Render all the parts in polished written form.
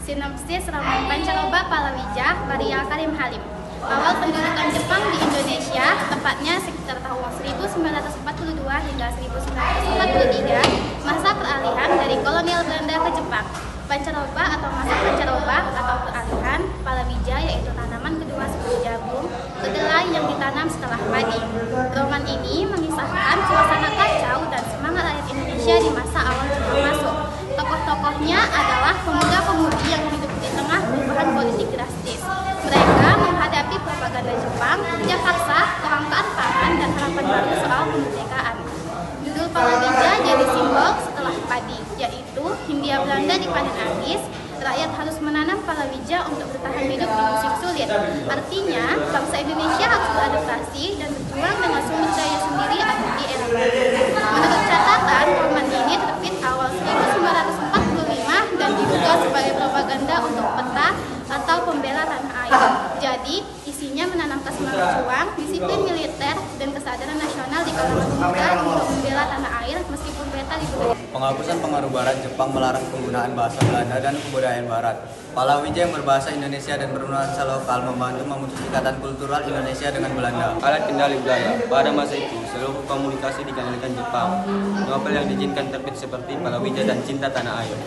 Sinopsis roman Pancaroba Palawija karya Karim Halim. Awal pendudukan Jepang di Indonesia, tepatnya sekitar tahun 1942 hingga 1943, masa peralihan dari kolonial Belanda ke Jepang. Pancaroba atau masa pancaroba atau peralihan, palawija yaitu tanaman kedua seperti jagung, kedelai yang ditanam setelah padi. Roman ini mengisahkan suasana kacau dan semangat rakyat Indonesia di masa awal Jepang masuk. Tokoh-tokohnya adalah pemuda-pemudi yang hidup di tengah perubahan politik drastis. Mereka menghadapi propaganda Jepang, kerja paksa, kelangkaan pangan, dan harapan baru soal kemerdekaan. Judul palawija jadi simbol setelah padi, yaitu Hindia Belanda dipanen habis, rakyat harus menanam palawija untuk bertahan hidup di musim sulit. Artinya, bangsa Indonesia harus beradaptasi dan berjuang dengan sumber daya sendiri atau di era baru. Menurut catatan, roman ini terbit awal 1945 dan diduga sebagai propaganda untuk peta atau pembela tanah air. Jadi, isinya menanamkan semangat juang, disiplin militer, dan kesadaran nasional di kalangan pemuda untuk membela tanah air meskipun peta diberi. Penghapusan pengaruh Barat, Jepang melarang penggunaan bahasa Belanda dan kebudayaan Barat. Palawija yang berbahasa Indonesia dan bernuansa lokal membantu memutus ikatan kultural Indonesia dengan Belanda. Alat kendali budaya. Pada masa itu, seluruh komunikasi dikendalikan Jepang. Novel yang diizinkan terbit seperti Palawija dan Cinta Tanah Air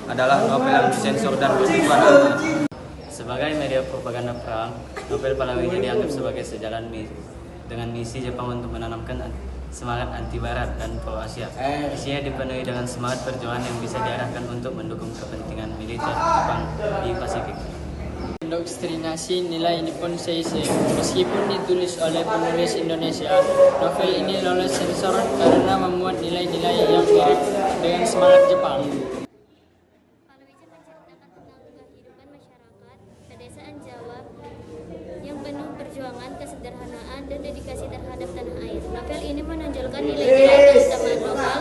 adalah novel yang disensor dan bertujuan anti. Sebagai media propaganda perang, novel Palawija dianggap sebagai sejalan dengan misi Jepang untuk menanamkan semangat anti-Barat dan pro-Asia. Isinya dipenuhi dengan semangat perjuangan yang bisa diarahkan untuk mendukung kepentingan militer Jepang di Pasifik. Indoktrinasi nilai Nippon Seisei. Meskipun ditulis oleh penulis Indonesia, novel ini lolos sensor karena memuat nilai-nilai yang mirip dengan semangat Jepang. Palawija menceritakan tentang kehidupan masyarakat pedesaan Jawa yang penuh perjuangan, kesederhanaan, dan dedikasi terhadap tanah air. Novel ini menonjolkan nilai-nilai keutamaan lokal